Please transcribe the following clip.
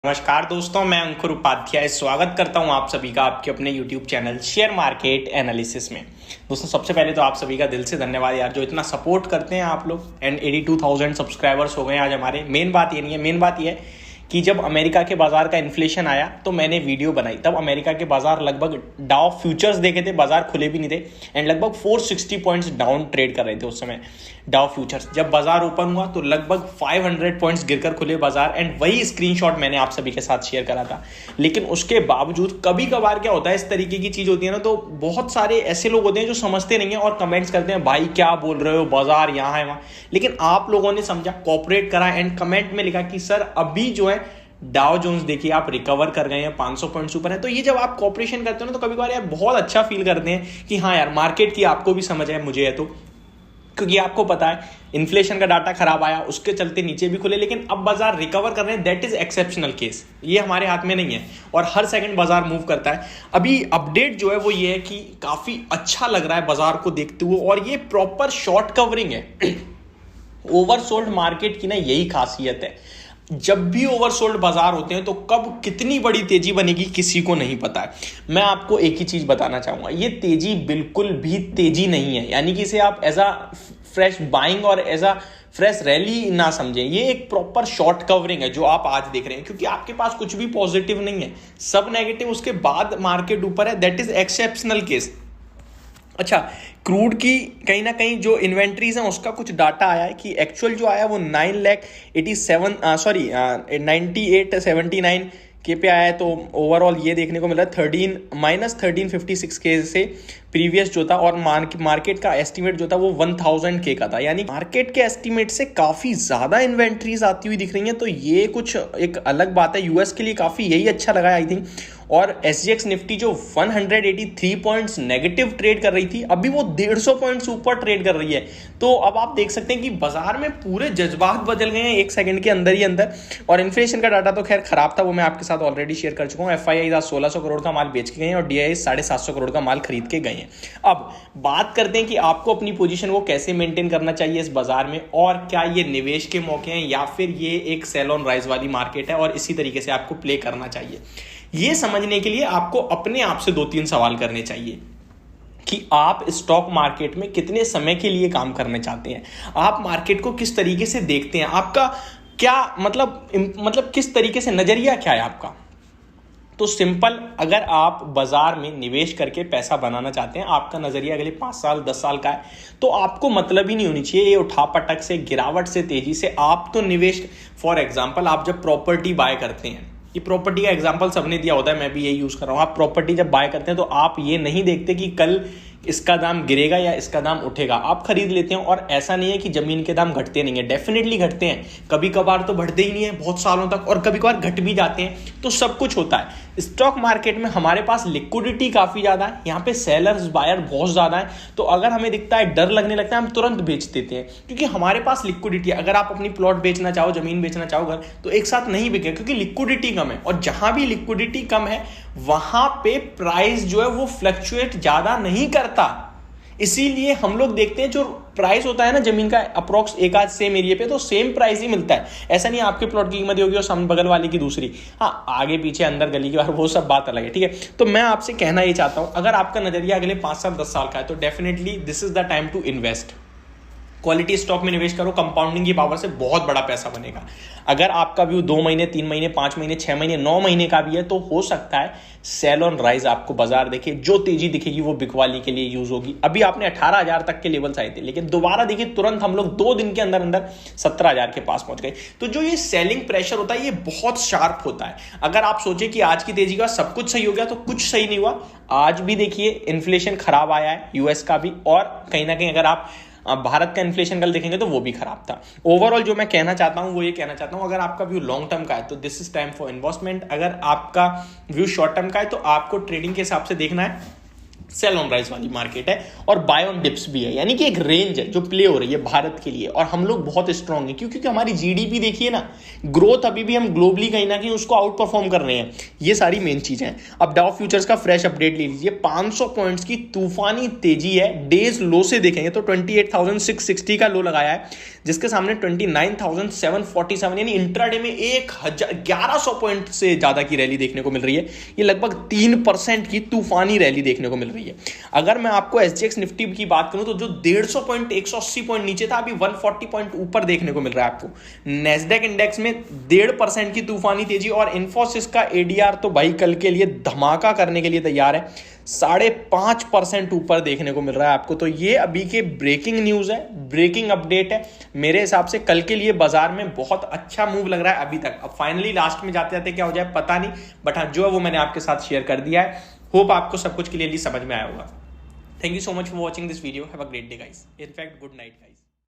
नमस्कार दोस्तों, मैं अंकुर उपाध्याय स्वागत करता हूं आप सभी का आपके अपने YouTube channel share market analysis में। दोस्तों, सबसे पहले तो आप सभी का दिल से धन्यवाद यार, जो इतना सपोर्ट करते हैं आप लोग। एंड 82,000 सब्सक्राइबर्स हो गए आज हमारे। मेन बात ये नहीं है, मेन बात ये है कि जब अमेरिका के बाजार का इन्फ्लेशन आया तो मैंने वीडियो बनाई। तब अमेरिका के बाजार लगभग डाउ फ्यूचर्स देखे थे, बाजार खुले भी नहीं थे एंड लगभग 460 पॉइंट्स डाउन ट्रेड कर रहे थे उस समय डाउ फ्यूचर्स। जब बाजार ओपन हुआ तो लगभग 500 पॉइंट्स गिरकर खुले बाजार एंड वही स्क्रीनशॉट मैंने आप सभी के साथ शेयर करा था। लेकिन उसके बावजूद कभी कभार क्या होता है, इस तरीके की चीज होती है ना, तो बहुत सारे ऐसे लोग होते हैं जो समझते नहीं है और कमेंट्स करते हैं, भाई क्या बोल रहे हो, बाजार यहाँ है वहाँ। लेकिन आप लोगों ने समझा, कोऑपरेट करा एंड कमेंट में लिखा कि सर अभी जो है डाउ जोन्स देखिए आप रिकवर कर गए हैं, 500 पॉइंट्स ऊपर है। तो ये जब आप कोऑपरेशन करते हो ना, तो कभी कभार यार बहुत अच्छा फील करते हैं कि हाँ यार, मार्केट की आपको भी समझ है, मुझे है तो। क्योंकि आपको पता है इन्फ्लेशन का डाटा खराब आया, उसके चलते नीचे भी खुले, लेकिन अब बाजार रिकवर कर रहे हैं। दैट इज एक्सेप्शनल केस, ये हमारे हाथ में नहीं है और हर सेकंड बाजार मूव करता है। अभी अपडेट जो है वो ये है कि काफी अच्छा लग रहा है बाजार को देखते हुए, और ये प्रॉपर शॉर्ट कवरिंग है। ओवरसोल्ड मार्केट की ना यही खासियत है, जब भी ओवरसोल्ड बाजार होते हैं तो कब कितनी बड़ी तेजी बनेगी किसी को नहीं पता है। मैं आपको एक ही चीज बताना चाहूंगा, ये तेजी बिल्कुल भी तेजी नहीं है, यानी कि इसे आप एज अ फ्रेश बाइंग और एज अ फ्रेश रैली ना समझें। ये एक प्रॉपर शॉर्ट कवरिंग है जो आप आज देख रहे हैं, क्योंकि आपके पास कुछ भी पॉजिटिव नहीं है, सब नेगेटिव, उसके बाद मार्केट ऊपर है। That is exceptional case. अच्छा, क्रूड की कहीं ना कहीं जो इन्वेंट्रीज हैं उसका कुछ डाटा आया है कि एक्चुअल जो आया वो 9879 के पे आया है। तो ओवरऑल ये देखने को मिला 1356 के से प्रीवियस जो था, और मार्केट का एस्टीमेट जो था वो 1000 के का था। यानी मार्केट के एस्टीमेट से काफी ज्यादा इन्वेंट्रीज आती हुई दिख रही हैं। तो ये कुछ एक अलग बात है, यूएस के लिए काफी यही अच्छा लगा आई थिंक। और SGX निफ्टी जो 183 पॉइंट्स नेगेटिव ट्रेड कर रही थी, अभी वो 150 पॉइंट्स ऊपर ट्रेड कर रही है। तो अब आप देख सकते हैं कि बाजार में पूरे जज्बात बदल गए हैं एक सेकंड के अंदर ही अंदर। और इन्फ्लेशन का डाटा तो खैर खराब था, वो मैं आपके साथ ऑलरेडी शेयर कर चुका हूँ। FII 1600 करोड़ का माल बेच के गए हैं और DII 750 करोड़ का माल खरीद के गए हैं। अब बात करते हैं कि आपको अपनी पोजीशन को कैसे मेंटेन करना चाहिए इस बाजार में, और क्या ये निवेश के मौके हैं या फिर ये एक सेल ऑन राइज वाली मार्केट है और इसी तरीके से आपको प्ले करना चाहिए। ये समझने के लिए आपको अपने आप से 2-3 सवाल करने चाहिए कि आप स्टॉक मार्केट में कितने समय के लिए काम करना चाहते हैं, आप मार्केट को किस तरीके से देखते हैं, आपका क्या मतलब किस तरीके से नजरिया क्या है आपका। तो सिंपल, अगर आप बाजार में निवेश करके पैसा बनाना चाहते हैं, आपका नजरिया अगले 5 साल 10 साल का है, तो आपको मतलब ही नहीं होनी चाहिए ये उठापटक से, गिरावट से, तेजी से। आप तो निवेश, फॉर एग्जांपल आप जब प्रॉपर्टी बाय करते हैं, ये प्रॉपर्टी का एग्जांपल सबने दिया होता है, मैं भी यही यूज कर रहा हूं। आप प्रॉपर्टी जब बाय करते हैं तो आप ये नहीं देखते कि कल इसका दाम गिरेगा या इसका दाम उठेगा, आप खरीद लेते हैं। और ऐसा नहीं है कि जमीन के दाम घटते नहीं है, डेफिनेटली घटते हैं, कभी कभार तो बढ़ते ही नहीं है बहुत सालों तक, और कभी कभार घट भी जाते हैं। तो सब कुछ होता है। स्टॉक मार्केट में हमारे पास लिक्विडिटी काफी ज्यादा है, यहाँ पे सेलर्स बायर बहुत ज्यादा है। तो अगर हमें दिखता है, डर लगने लगता है, हम तुरंत बेच देते हैं, क्योंकि हमारे पास लिक्विडिटी है। अगर आप अपनी प्लॉट बेचना चाहो, जमीन बेचना चाहो, घर, तो एक साथ नहीं बिके, क्योंकि लिक्विडिटी कम है। और जहां भी लिक्विडिटी कम है वहां पे प्राइस जो है वो फ्लक्चुएट ज्यादा नहीं करता। इसीलिए हम लोग देखते हैं जो प्राइस होता है ना जमीन का, अप्रोक्स एक आध सेम एरिया पे तो सेम प्राइस ही मिलता है। ऐसा नहीं आपके प्लॉट की कीमत होगी और सामने बगल वाले की दूसरी, हाँ आगे पीछे अंदर गली के बाहर, वो सब बात अलग है, ठीक है। तो मैं आपसे कहना ये चाहता हूं, अगर आपका नजरिया अगले 5 साल 10 साल का है तो definitely this is the time to invest. Quality stock में निवेश करो, कंपाउंडिंग की पावर से बहुत बड़ा पैसा बनेगा। अगर आपका व्यू 2 महीने 3 महीने 5 महीने 6 महीने 9 महीने का भी है तो हो सकता है सेल ऑन राइज आपको बाजार देखिए, जो तेजी दिखेगी वो बिकवाली के लिए यूज होगी। अभी आपने 18,000 तक के लेवल्स आए थे, लेकिन दोबारा देखिए तुरंत हम लोग 2 दिन के अंदर अंदर 17,000 के पास पहुंच गए। तो जो ये सेलिंग प्रेशर होता है ये बहुत शार्प होता है। अगर आप सोचे कि आज की तेजी का सब कुछ सही हो गया, तो कुछ सही नहीं हुआ। आज भी देखिए इन्फ्लेशन खराब आया है, यूएस का भी, और कहीं ना कहीं अगर आप भारत का इन्फ्लेशन कल देखेंगे तो वो भी खराब था। ओवरऑल जो मैं कहना चाहता हूं वो ये कहना चाहता हूं, अगर आपका व्यू लॉन्ग टर्म का है तो this is time for investment. अगर आपका व्यू शॉर्ट टर्म का है तो आपको ट्रेडिंग के हिसाब से देखना है। सेल ऑन राइज वाली मार्केट है और बाय ऑन डिप्स भी है, यानी कि एक रेंज है जो प्ले हो रही है भारत के लिए। और हम लोग बहुत स्ट्रांग हैं क्योंकि हमारी जीडीपी देखिए ना, ग्रोथ अभी भी हम ग्लोबली कहीं ना कहीं उसको आउट परफॉर्म कर रहे हैं। ये सारी मेन चीजें हैं। अब डाउ फ्यूचर्स का फ्रेश अपडेट ले लीजिए, 500 पॉइंट्स की तूफानी तेजी है। डेज लो से देखेंगे तो 28,660 का लो लगाया है, जिसके सामने 29,747 यानी इंट्राडे में 1100 पॉइंट से ज्यादा की रैली देखने को मिल रही है। ये लगभग 3% की तूफानी रैली देखने को मिल रही है। अगर मैं आपको एसजीएक्स निफ्टी की बात करूं तो जो 150 पॉइंट 180 पॉइंट नीचे था, अभी 140 पॉइंट ऊपर देखने को मिल रहा है आपको। नेस्डेक इंडेक्स में 1.5% की तूफानी तेजी और इन्फोसिस का एडीआर तो भाई कल के लिए धमाका करने के लिए तैयार है, 5.5% ऊपर देखने को मिल रहा है आपको। तो ये अभी के ब्रेकिंग न्यूज है, ब्रेकिंग अपडेट है। मेरे हिसाब से कल के लिए बाजार में बहुत अच्छा मूव लग रहा है अभी तक। अब फाइनली लास्ट में जाते जाते क्या हो जाए पता नहीं, बट हाँ जो है वो मैंने आपके साथ शेयर कर दिया है। होप आपको सब कुछ क्लियरली समझ में आया होगा। Thank you so much for watching this video. Have a great day guys, in fact good night guys.